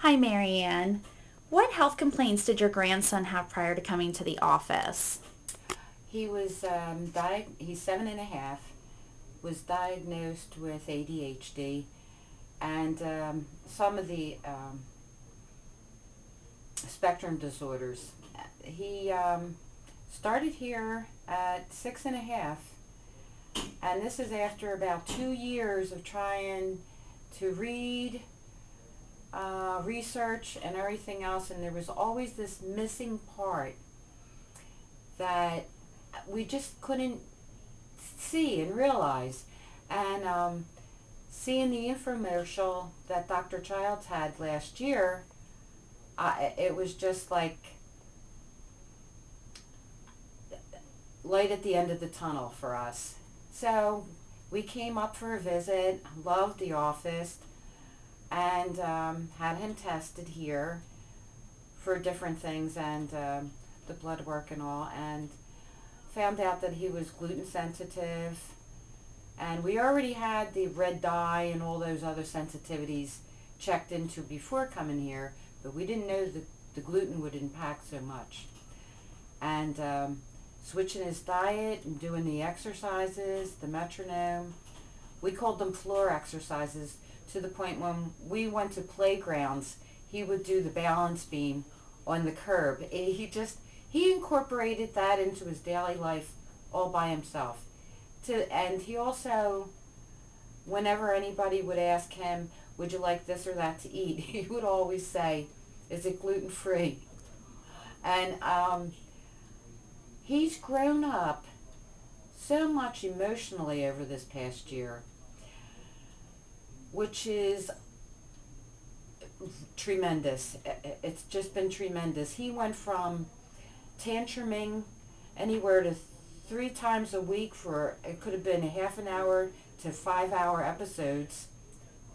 Hi, Marianne. What health complaints did your grandson have prior to coming to the office? He was he's 7.5, was diagnosed with ADHD and some of the spectrum disorders. He started here at 6.5, and this is after about 2 years of trying to read, research, and everything else, and there was always this missing part that we just couldn't see and realize. And seeing the infomercial that Dr. Childs had last year, it was just like light at the end of the tunnel for us. So we came up for a visit, loved the office, and had him tested here for different things and the blood work and all, and found out that he was gluten sensitive. And we already had the red dye and all those other sensitivities checked into before coming here, but we didn't know that the gluten would impact so much. And switching his diet and doing the exercises, the metronome, we called them floor exercises, to the point when we went to playgrounds, he would do the balance beam on the curb. He incorporated that into his daily life all by himself. And he also, whenever anybody would ask him, would you like this or that to eat, he would always say, is it gluten free? And he's grown up so much emotionally over this past year, which is tremendous. It's just been tremendous. He went from tantruming anywhere to 3 times a week for, it could have been a half an hour to 5 hour episodes.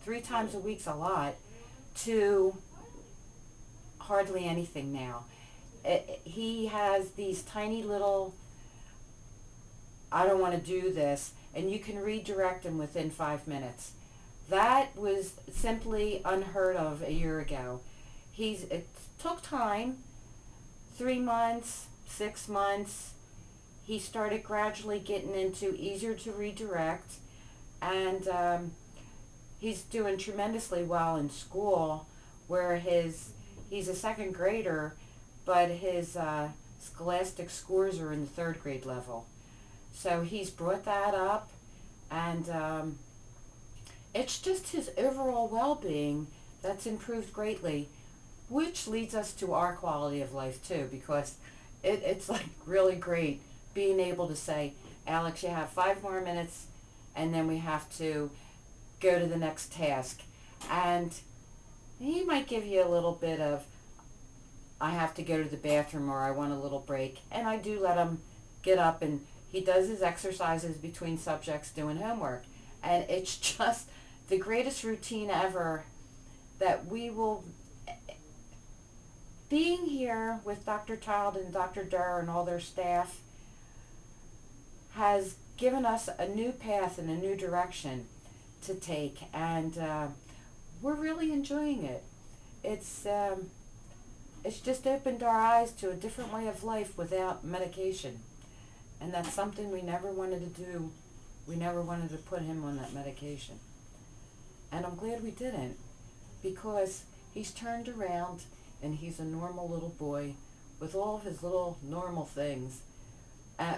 3 times a week's a lot, to hardly anything now. He has these tiny little, I don't want to do this, and you can redirect him within 5 minutes. That was simply unheard of a year ago. It took time, 3 months, 6 months. He started gradually getting into easier to redirect, and he's doing tremendously well in school, where he's a second grader, but his scholastic scores are in the third grade level. So he's brought that up, and it's just his overall well-being that's improved greatly, which leads us to our quality of life too, because it's like really great being able to say, Alex, you have 5 more minutes, and then we have to go to the next task. And he might give you a little bit of, I have to go to the bathroom, or I want a little break. And I do let him get up, and he does his exercises between subjects doing homework. And it's just the greatest routine ever that we will, being here with Dr. Child and Dr. Durr and all their staff, has given us a new path and a new direction to take, and we're really enjoying it. It's it's just opened our eyes to a different way of life without medication, and that's something we never wanted to do. We never wanted to put him on that medication, and I'm glad we didn't, because he's turned around and he's a normal little boy with all of his little normal things,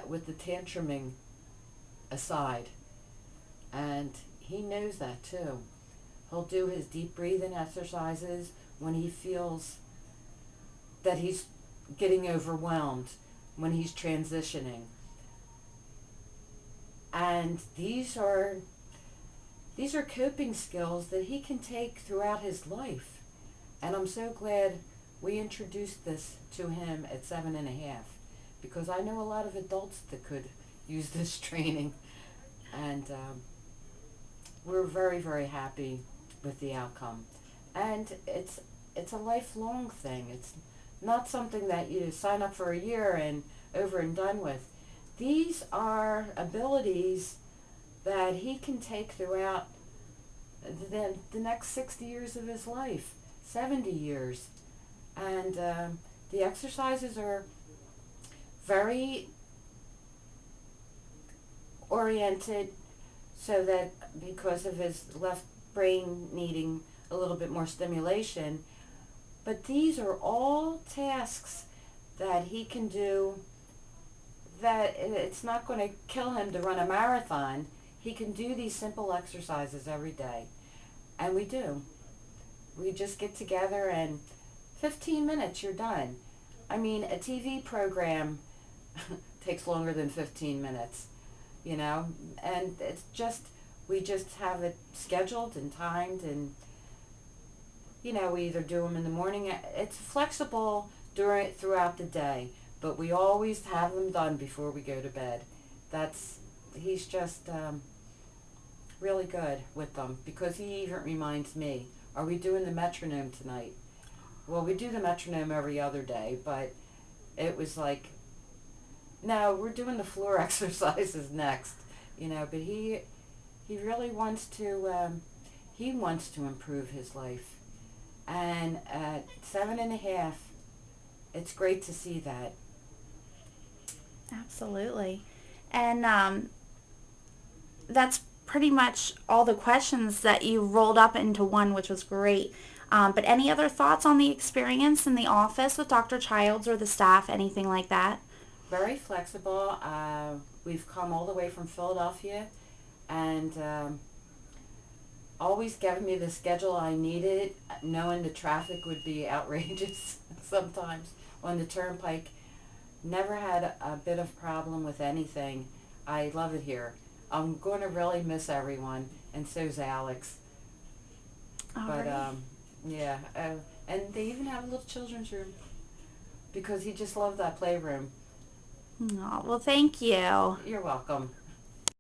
with the tantruming aside. And he knows that too. He'll do his deep breathing exercises when he feels that he's getting overwhelmed, when he's transitioning. And these are coping skills that he can take throughout his life. And I'm so glad we introduced this to him at 7.5, because I know a lot of adults that could use this training. And we're very, very happy with the outcome. And it's a lifelong thing. It's not something that you sign up for a year and over and done with. These are abilities that he can take throughout the next 60 years of his life. 70 years. And the exercises are very oriented so that because of his left brain needing a little bit more stimulation. But these are all tasks that he can do that it's not going to kill him to run a marathon. He can do these simple exercises every day. And we do. We just get together and 15 minutes, you're done. I mean, a TV program takes longer than 15 minutes, you know? And it's just, we just have it scheduled and timed, and, you know, we either do them in the morning. It's flexible throughout the day, but we always have them done before we go to bed. He's just really good with them, because he even reminds me, are we doing the metronome tonight? Well, we do the metronome every other day, but it was like, no, we're doing the floor exercises next, you know. But he really wants to, he wants to improve his life. And at 7.5, it's great to see that. Absolutely. And that's pretty much all the questions that you rolled up into one, which was great. But any other thoughts on the experience in the office with Dr. Childs or the staff, anything like that? Very flexible. We've come all the way from Philadelphia, and always given me the schedule I needed, knowing the traffic would be outrageous sometimes on the turnpike. Never had a bit of problem with anything. I love it here. I'm going to really miss everyone, and so's Alex. All But right. yeah, and they even have a little children's room because he just loved that playroom. Aw, well, thank you. You're welcome.